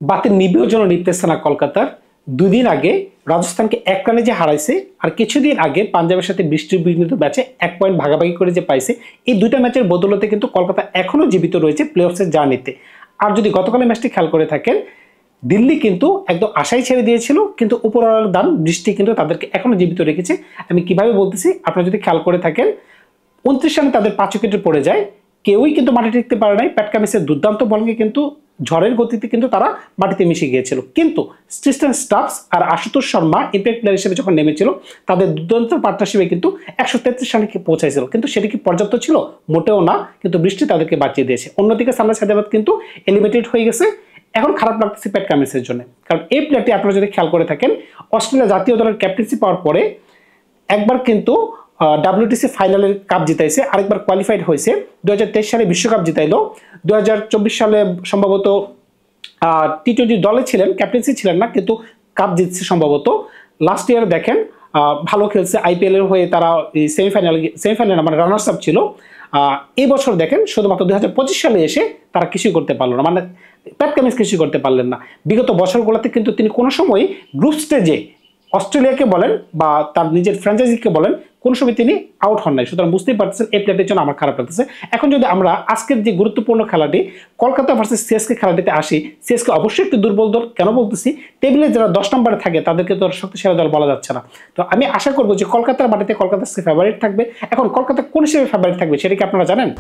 বাতিল নিবিড় জন্য নিতেছে না কলকাতার। দুদিন আগে রাজস্থানকে 1 রানে যে হারাইছে, আর কিছুদিন আগে পাঞ্জাবের সাথে বৃষ্টির বিঘ্নিত ম্যাচে 1 পয়েন্ট ভাগাভাগি করে যে পাইছে, এই দুইটা ম্যাচের বদৌলতে কিন্তু কলকাতা এখনো জীবিত রয়েছে প্লে-অফসের জার্নিতে। আর যদি গতকালের ম্যাচটি খেয়াল করে থাকেন, দিল্লি কিন্তু একদম আশাই ছেড়ে দিয়েছিল, কিন্তু উপরওয়ালার দান বৃষ্টি কিন্তু তাদেরকে এখনো জীবিত রেখেছে। আমি কিভাবে বলতেছি, আপনারা যদি খেয়াল করে থাকেন, 29 রানে তাদের 5 উইকেটে পড়ে যায়, কেউই কিন্তু মাঠে টিকতে পারে নাই। প্যাট কামিন্সের দুর্দান্ত বলিংয়ে কিন্তু ঝড়ের গতিতে কিন্তু তারা মাটিতে মিশে গিয়েছিল। কিন্তু স্টিস্টন স্টাফস আর আশুতোষ শর্মা ইম্প্যাক্ট প্লেয়ার হিসেবে যখন নেমেছিল, তাদের দুর্দান্ত পার্টনারশিপে কিন্তু 133 রানে পৌঁছাইছিল। কিন্তু সেটা কি পর্যাপ্ত ছিল? মোটেও না। কিন্তু বৃষ্টি তাদেরকে বাঁচিয়ে দিয়েছে। অন্যদিকে সানরাইজ হায়দ্রাবাদ কিন্তু এলিমিনেটেড হয়ে গেছে। এখন খারাপ লাগতেছে প্যাট কামিন্সের জন্য, কারণ এই প্লেয়ারটি আপনারা যদি খেয়াল করে থাকেন, অস্ট্রেলিয়া জাতীয় দলের ক্যাপ্টেন্সি পাওয়ার পরে একবার কিন্তু WTC ফাইনালের কাপ জিতাইছে, আরেকবার কোয়ালিফাইড হয়েছে। 2023 সালে বিশ্বকাপ জিতাইলো। 2024 সালে সম্ভবত টি-20 দলে ছিলেন, ক্যাপ্টেন্সি ছিলেন না, কিন্তু কাপ জিতছে সম্ভবত। লাস্ট ইয়ার দেখেন ভালো খেলছে, IPL এর হয়ে তারা সেমিফাইনাল মানে রানার্স আপ ছিল। এই বছর দেখেন শুধুমাত্র 2025 সালে এসে তারা কিছুই করতে পারলো না, মানে প্যাট কামিন্স কিছুই করতে পারলেন না। বিগত বছরগুলোতে কিন্তু তিনি কোনো সময় গ্রুপ স্টেজে অস্ট্রেলিয়াকে বলেন বা তার নিজের ফ্র্যাঞ্চাইজিকে বলেন, কোন সময় তিনি আউট হন নাই। সুতরাং বুঝতেই পারতেছেন এই প্লেয়ারটির জন্য আমার খারাপ লাগতেছে। এখন যদি আমরা আজকের যে গুরুত্বপূর্ণ খেলাটি কলকাতা ভার্সেস সিএসকে খেলাটিতে আসি, সিএসকে অবশ্যই একটি দুর্বল দল। কেন বলতেছি? টেবিলে যারা 10 নম্বরে থাকে তাদেরকে তো শক্তিশালী দল বলা যাচ্ছে না। তো আমি আশা করবো যে কলকাতার মাটিতে কলকাতা ফেভারিট থাকবে। এখন কলকাতা কোন হিসেবে ফেভারিট থাকবে সেটা কি আপনারা জানেন?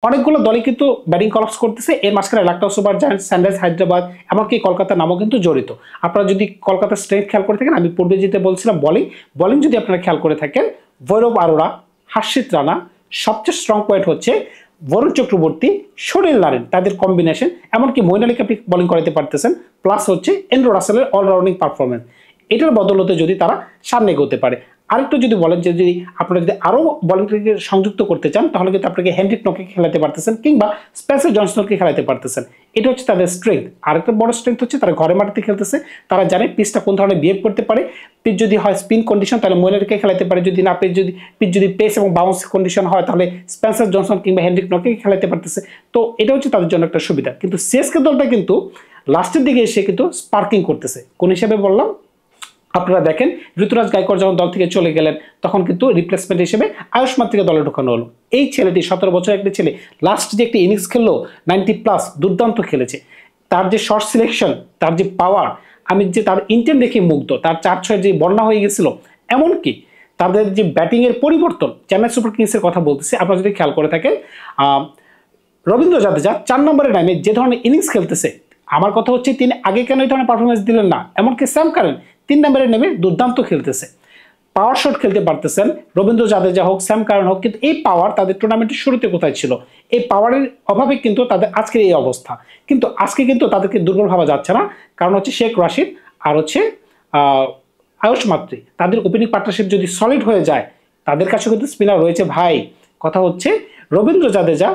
অনেকগুলো দলই কিন্তু ব্যাটিং কলাপস করতেছে। এর মাঝখানে লাক্টাও সুপার জায়ান্টস, সানরাইজ হায়দ্রাবাদ, এমনকি কলকাতার নামও কিন্তু জড়িত। আপনারা যদি কলকাতার স্ট্রেংথ খেয়াল করে থাকেন, আমি পূর্বে যেতে বলছিলাম বোলিং যদি আপনারা খেয়াল করে থাকেন, ভৈরব আরোরা, হার্ষিত রানা, সবচেয়ে স্ট্রং পয়েন্ট হচ্ছে বরুণ চক্রবর্তী, সুনীল নারিন, তাদের কম্বিনেশন, এমনকি মঈন আলীকে আপনি বোলিং করাতে পারতেছেন, প্লাস হচ্ছে এন্ড্রু রাসেলের অলরাউন্ডিং পারফরমেন্স। এটার বদলতে যদি তারা সামনে এগোতে পারে। আরেকটু যদি বলেন যে যদি আপনারা যদি আরো বোলিংকে সংযুক্ত করতে চান, তাহলে কিন্তু আপনাকে হেনরিক নকে খেলাতে পারতেছেন, কিংবা স্পেন্সার জনসনকে খেলাতে পারতেছেন। এটা হচ্ছে তাদের স্ট্রেংথ। আরেকটা বড় স্ট্রেংথ হচ্ছে তারা ঘরে মাটিতে খেলতেছে। তারা জানে পিচটা কোন ধরনের বিহেভ করতে পারে। পিচ যদি হয় স্পিন কন্ডিশন, তাহলে মঈন আলীকে খেলাতে পারে। যদি না পিচ যদি পেস এবং বাউন্স কন্ডিশন হয়, তাহলে স্পেন্সার জনসন কিংবা হেনরিক নকে খেলাতে পারতেছে। তো এটা হচ্ছে তাদের জন্য একটা সুবিধা। কিন্তু সিএসকে দলটা কিন্তু লাস্টের দিকে এসে কিন্তু স্পার্কিং করতেছে। কোন হিসেবে বললাম? আপনারা দেখেন ঋতুরাজ গায়কোয়াড় যখন দল থেকে চলে গেলেন, তখন কিন্তু রিপ্লেসমেন্ট হিসেবে আয়ুষ মাত্রিকে দলে ঢোকানো হলো। এই ছেলেটি 17 বছর একটা ছেলে, লাস্ট যে একটি ইনিংস খেললো 90+ দুর্দান্ত খেলেছে। তার যে শর্ট সিলেকশন, তার যে পাওয়ার, আমি যে তার ইন্টেন্ট দেখে মুগ্ধ। তার 4-6 যে বন্যা হয়ে গেছিল, এমনকি তাদের যে ব্যাটিং এর পরিবর্তন, চেন্নাই সুপার কিংসের কথা বলতেছে, আপনারা যদি খেয়াল করে থাকেন, রবীন্দ্র জাদেজা 4 নম্বরের নামে যে ধরনের ইনিংস খেলতেছে, আমার কথা হচ্ছে তিনি আগে কেন এই ধরনের পারফরমেন্স দিলেন না। এমনকি স্যাম কারেন 3 নম্বরের নেমে দুর্দান্ত খেলতেছে, পাওয়ার শট খেলতে পারতেছেন, রবীন্দ্র জাদেজা হোক, স্যাম কারেন হোক। কিন্তু এই পাওয়ার তাদের টুর্নামেন্টের শুরুতে কোথায় ছিল? এই পাওয়ারের অভাবে কিন্তু তাদের আজকের এই অবস্থা। কিন্তু আজকে কিন্তু তাদেরকে দুর্বল ভাবা যাচ্ছে না, কারণ হচ্ছে শেখ রাশিদ আর হচ্ছে আয়ুষ মাত্রি, তাদের ওপেনিং পার্টনারশিপ যদি সলিড হয়ে যায়, তাদের কাছে কিন্তু স্পিনার রয়েছে ভাই। কথা হচ্ছে রবীন্দ্র জাদেজা,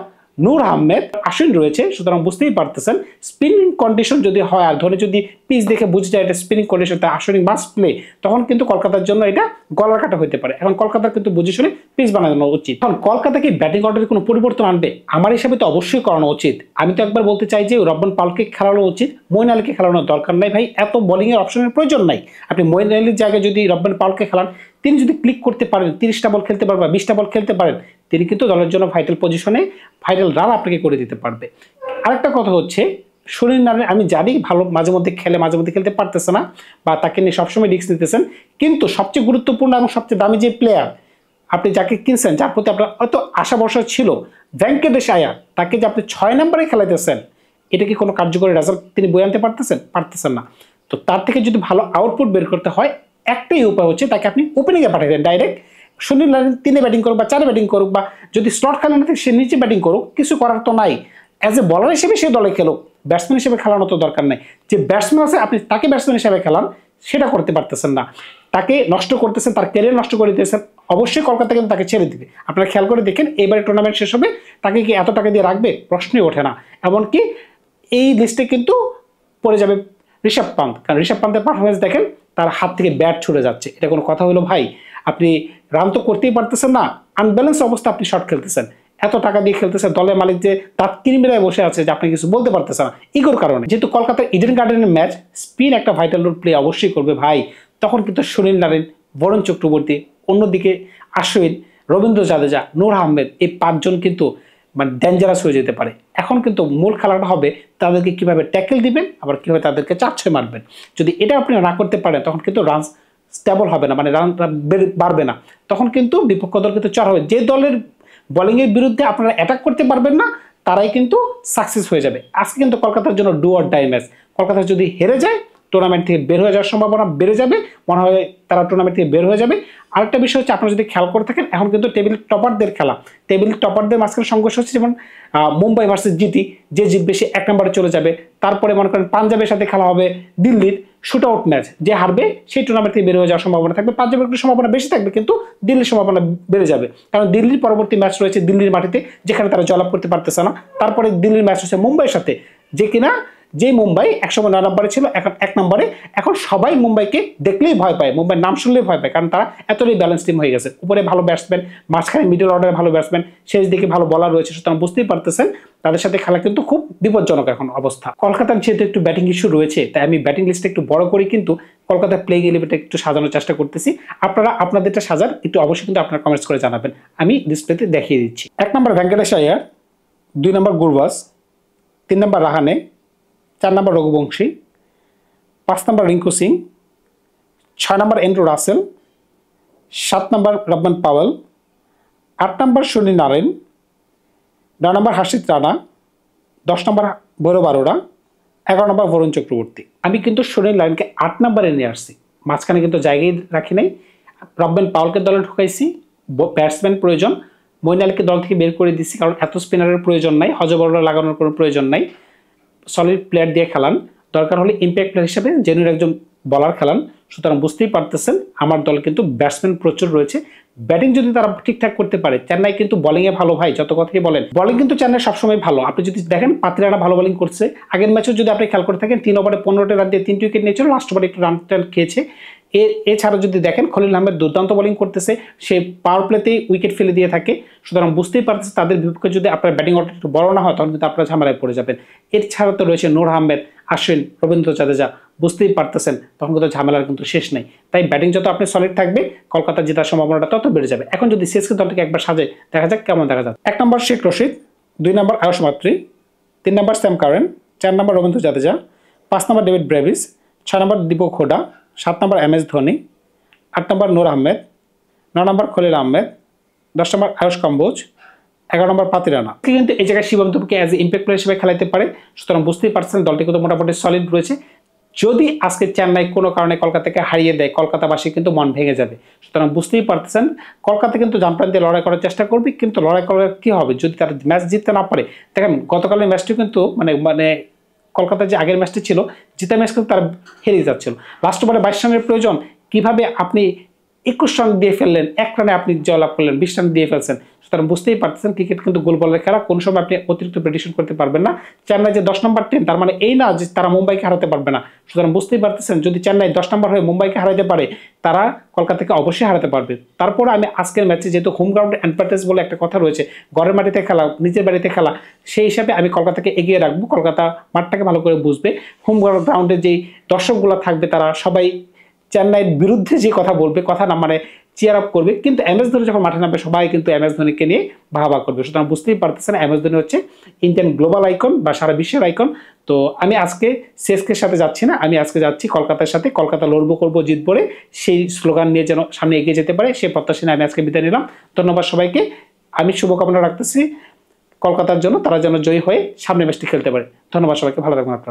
নূর আহমেদ, আশ্বিন রয়েছে। সুতরাং বুঝতেই পারতেছেন স্পিনিং কন্ডিশন যদি হয়, আর ধরে যদি পিচ দেখে বুঝে যায় এটা স্পিনিং কন্ডিশন, তাই আশ্বিন মাস্ট প্লে, তখন কিন্তু কলকাতার জন্য এটা গলার কাটা হতে পারে। এখন কলকাতার কিন্তু বুঝে শুনে পিচ বানানো উচিত। এখন কলকাতাকে ব্যাটিং অর্ডারে কোনো পরিবর্তন আনবে? আমার হিসাবে তো অবশ্যই করানো উচিত। আমি তো একবার বলতে চাই যে রব্বান পাউলকে খেলানো উচিত, মঈন আলীকে খেলানোর দরকার নাই ভাই। এত বোলিং এর অপশনের প্রয়োজন নাই। আপনি মঈন আলীর জায়গায় যদি রব্বান পাউলকে খেলান, তিনি যদি ক্লিক করতে পারেন, 30টা বল খেলতে পারেন বা 20টা বল খেলতে পারেন, তিনি কিন্তু দলের জন্য ভাইটাল পজিশনে ভাইটাল রান আপনাকে করে দিতে পারবে। আরেকটা কথা হচ্ছে সুনীল নারিন, আমি জানি ভালো মাঝে মধ্যে খেলে, মাঝে মধ্যে খেলতে পারতেছে না, বা তাকে নিয়ে সবসময় রিস্ক নিতেছেন, কিন্তু সবচেয়ে গুরুত্বপূর্ণ এবং সবচেয়ে দামি যে প্লেয়ার আপনি যাকে কিনছেন, যার প্রতি আপনার অত আশা ভরসা ছিল, ভেঙ্কটেশ আয়ার, তাকে যে আপনি 6 নম্বরে খেলাইতেছেন, এটা কি কোনো কার্যকরী রেজাল্ট তিনি বয়ে আনতে পারতেছেন না। তো তার থেকে যদি ভালো আউটপুট বের করতে হয়, একটাই উপায় হচ্ছে তাকে আপনি ওপেনিংয়ে পাঠিয়ে দেন ডাইরেক্ট। সুনীল নারিন 3-এ ব্যাটিং করুক বা 4-এ ব্যাটিং করুক, বা যদি স্লট খেলে না থাকে সে নিচে ব্যাটিং করুক, কিছু করার তো নাই। অ্যাজ এ বলার হিসেবে সে দলে খেলুক, ব্যাটসম্যান হিসেবে খেলানো তো দরকার নাই। যে ব্যাটসম্যান আছে আপনি তাকে ব্যাটসম্যান হিসেবে খেলান, সেটা করতে পারতেছেন না। তাকে নষ্ট করতেছেন, তার ক্যারিয়ার নষ্ট করে দিতেছেন। অবশ্যই কলকাতা কিন্তু তাকে ছেড়ে দিবে। আপনারা খেয়াল করে দেখেন, এবারে টুর্নামেন্ট শেষ হবে, তাকে কি এত টাকা দিয়ে রাখবে? প্রশ্নই ওঠে না। এমনকি এই লিস্টে কিন্তু পড়ে যাবে ঋষভ পান্ত, কারণ ঋষভ পান্তের পারফরমেন্স দেখেন, তার হাত থেকে ব্যাট ছুটে যাচ্ছে। এটা কোনো কথা হলো ভাই? আপনি রান তো করতেই পারতেছেন না, আনব্যালেন্স অবস্থা আপনি শর্ট খেলতেছেন, এত টাকা দিয়ে খেলতেছেন, দলের মালিক যে দাঁত কিরমিরায় বসে আছে যে আপনি কিছু বলতে পারতেছেন না ইগোর কারণে। যেহেতু কলকাতার ইডেন গার্ডেনের ম্যাচ, স্পিন একটা ভাইটাল রোল প্লে অবশ্যই করবে ভাই, তখন কিন্তু সুনীল নারিন, বরুণ চক্রবর্তী, অন্যদিকে আশ্বিন, রবীন্দ্র জাদেজা, নূর আহমেদ, এই 5 জন কিন্তু মানে ডেঞ্জারাস হয়ে যেতে পারে। এখন কিন্তু মূল খেলাটা হবে তাদেরকে কিভাবে ট্যাকেল দিবেন, আবার কিভাবে তাদেরকে 4-6 মারবেন। যদি এটা আপনি না করতে পারেন তখন কিন্তু রান স্টেবল হবে না, মানে রানটা বাড়বে না, তখন কিন্তু বিপক্ষ দল কিন্তু চড় হবে। যে দলের বোলিংয়ের বিরুদ্ধে আপনারা অ্যাটাক করতে পারবেন না তারাই কিন্তু সাকসেস হয়ে যাবে। আজকে কিন্তু কলকাতার জন্য do or die match. Kolkata যদি হেরে যায় টুর্নামেন্ট থেকে বের হয়ে যাওয়ার সম্ভাবনা বেড়ে যাবে, মনে হয় তারা টুর্নামেন্ট থেকে বের হয়ে যাবে। আরেকটা বিষয় হচ্ছে, আপনারা যদি খেয়াল করে থাকেন এখন কিন্তু টেবিল টপারদের খেলা, টেবিল টপারদের মাঝখানে সংঘর্ষ হচ্ছে, যেমন মুম্বাই ভার্সেস জিটি, যে জিতবে সে 1 নম্বরে চলে যাবে। তারপরে মনে করেন পাঞ্জাবের সাথে খেলা হবে দিল্লির, শুট আউট ম্যাচ, যে হারবে সেই টুর্নামেন্ট থেকে বের হয়ে যাওয়ার সম্ভাবনা থাকবে। পাঞ্জাবের একটু সম্ভাবনা বেশি থাকবে, কিন্তু দিল্লির সম্ভাবনা বেড়ে যাবে, কারণ দিল্লির পরবর্তী ম্যাচ রয়েছে দিল্লির মাটিতে, যেখানে তারা জয়লাভ করতে পারতেছে না। তারপরে দিল্লির ম্যাচ হচ্ছে মুম্বাইয়ের সাথে, যে কিনা যে মুম্বাই একসময় 9 নম্বরে ছিল, এখন 1 নম্বরে। এখন সবাই মুম্বাইকে দেখলেই ভয় পায়, মুম্বাইয়ের নাম শুনলেই ভয় পায়, কারণ তারা এতটাই ব্যালেন্স টিম হয়ে গেছে। উপরে ভালো ব্যাটসম্যান, মাঝখানে মিডল অর্ডারে ভালো ব্যাটসম্যান, শেষ দিকে ভালো বলার রয়েছে, সুতরাং বুঝতেই পারতেছেন তাদের সাথে খেলা কিন্তু খুব বিপজ্জনক এখন অবস্থা। কলকাতার যেহেতু একটু ব্যাটিং ইস্যু রয়েছে, তাই আমি ব্যাটিং লিস্টটা একটু বড় করে কিন্তু কলকাতার প্লেইং ইলেভেনটা একটু সাজানোর চেষ্টা করতেছি। আপনারা আপনাদেরটা সাজান একটু অবশ্যই কিন্তু আপনারা কমেন্টস করে জানাবেন, আমি ডিসপ্লেতে দেখিয়ে দিচ্ছি। 1 নম্বর ভেঙ্কটেশ আয়ার, 2 নম্বর গুরবাজ, 3 নম্বর রাহানে, 4 নম্বর রঘুবংশী, 5 নম্বর রিঙ্কু সিং, 6 নম্বর এন্ড্রু রাসেল, 7 নম্বর রবমান পাওয়েল, 8 নম্বর সুনীল নারায়ণ, 9 নম্বর হার্ষিত রানা, 10 নম্বর ভৈরব আরোরা, 11 নম্বর বরুণ চক্রবর্তী। আমি কিন্তু সুনীল নারায়ণকে 8 নম্বরে নিয়ে আসছি, মাঝখানে কিন্তু জায়গায় রাখি নাই। রবমান পাওয়েলকে দলে ঢুকাইছি, ব্যাটসম্যান প্রয়োজন, মঈন আলীকে দল থেকে বের করে দিচ্ছি, কারণ এত স্পিনারের প্রয়োজন নাই, হজবরলা লাগানোর কোনো প্রয়োজন নাই। সলিড প্লেয়ার দিয়ে খেলান, দরকার হলে ইম্প্যাক্ট প্লেয়ার হিসেবে জেনুইন একজন বলার খেলান। সুতরাং বুঝতেই পারতেছেন আমার দল কিন্তু ব্যাটসম্যান প্রচুর রয়েছে। ব্যাটিং যদি তারা ঠিকঠাক করতে পারে, চেন্নাই কিন্তু বোলিংয়ে ভালো ভাই, যত কথাই বলেন বোলিং কিন্তু চেন্নাই সবসময় ভালো। আপনি যদি দেখেন পাতিরানা ভালো বোলিং করছে, আগের ম্যাচেও যদি আপনি খেয়াল করে থাকেন 3 ওভারে 15টা রান দিয়ে 3 উইকেট নিয়েছিল, লাস্ট ওভারে একটু রান টান খেয়েছে। এছাড়া যদি দেখেন খলিল আহমেদ দুর্দান্ত বোলিং করতেছে, সে পাওয়ার প্লেতেই উইকেট ফেলে দিয়ে থাকে। সুতরাং বুঝতেই পারতেছে তাদের বিপক্ষে যদি আপনার ব্যাটিং অর্ডার একটু বড় না হয় তখন কিন্তু আপনারা ঝামেলায় পড়ে যাবেন। এছাড়া তো রয়েছে নূর আহমেদ, আশ্বিন, রবীন্দ্র জাদেজা, বুঝতেই পারতেছেন তখন কিন্তু ঝামেলার কিন্তু শেষ নেই। তাই ব্যাটিং যত আপনি সলিড থাকবে কলকাতা জেতার সম্ভাবনাটা তত বেড়ে যাবে। এখন যদি সিএসকে দলটাকে একবার সাজে দেখা যাক কেমন দেখা যাক। 1 number Shaik Rasheed, 2 number Ayush Mhatre, 3 number Sam Curran, 4 number Ravindra Jadeja, 5 number David Brevis, 6 number Deepak Hooda, 7 number MS Dhoni, 8 number Noor Ahmad, 9 number Khaleel Ahmed, 10 number Ayush Kamboj, 11 number Pathirana. কিন্তু এই জায়গায় শিবম দুবেকে অ্যাজ এ ইম্প্যাক্ট প্লেয়ার হিসেবে খেলাতে পারে। সুতরাং বুঝতেই পারছেন দলটি কিন্তু মোটামুটি সলিড রয়েছে। যদি আজকে চেন্নাই কোনো কারণে কলকাতাকে হারিয়ে দেয়, কলকাতাবাসী কিন্তু মন ভেঙে যাবে। সুতরাং বুঝতেই পারতেছেন কলকাতা কিন্তু জামপ্রান দিয়ে লড়াই করার চেষ্টা করবে, কিন্তু লড়াই করার কি হবে যদি তারা ম্যাচ জিততে না পারে। দেখেন গতকালের ম্যাচটি কিন্তু মানে কলকাতার যে আগের ম্যাচটি ছিল জিতা ম্যাচ কিন্তু তারা হেরিয়ে যাচ্ছিল। লাস্ট ওভারে 22 রানের প্রয়োজন, কিভাবে আপনি 21 রান দিয়ে ফেললেন, 1 রানে আপনি জয়লাভ করলেন, 20 রান দিয়ে ফেলছেন। সুতরাং বুঝতেই পারতেছেন ক্রিকেট কিন্তু গোল বলের খেলা, কোন সময় আপনি অতিরিক্ত প্রেডিকশন করতে পারবেন না। চেন্নাই যে 10 নম্বর টিম তার মানে এই না যে তারা মুম্বাইকে হারাতে পারবে না। সুতরাং বুঝতেই পারতেছেন যদি চেন্নাই 10 নম্বর হয়ে মুম্বাইকে হারাতে পারে তারা কলকাতাকে অবশ্যই হারাতে পারবে। তারপরে আমি আজকের ম্যাচে যেহেতু হোম গ্রাউন্ড অ্যাডভান্টেজ বলে একটা কথা রয়েছে, ঘরের মাটিতে খেলা, নিজের বাড়িতে খেলা, সেই হিসাবে আমি কলকাতাকে এগিয়ে রাখবো। কলকাতা মাঠটাকে ভালো করে বুঝবে, হোম গ্রাউন্ডে যেই দর্শকগুলো থাকবে তারা সবাই চেন্নাইয়ের বিরুদ্ধে যে কথা বলবে, কথা না মানে চিয়ার আপ করবে, কিন্তু MS ধোনি যখন মাঠে নামবে সবাই কিন্তু MS ধোনিকে নিয়ে ভাবা করবে। সুতরাং বুঝতেই পারতেছেন MS ধোনি হচ্ছে ইন্ডিয়ান গ্লোবাল আইকন বা সারা বিশ্বের আইকন। তো আমি আজকে সিএসকের সাথে যাচ্ছি না, আমি আজকে যাচ্ছি কলকাতার সাথে। কলকাতা লড়বো করবো জিতবো রে, সেই স্লোগান নিয়ে যেন সামনে এগিয়ে যেতে পারে সেই প্রত্যাশা নিয়ে আমি আজকে বিদায় নিলাম। ধন্যবাদ সবাইকে, আমি শুভকামনা রাখতেছি কলকাতার জন্য, তারা যেন জয়ী হয়ে সামনে ম্যাচটি খেলতে পারে। ধন্যবাদ সবাইকে, ভালো থাকবেন আপনারা।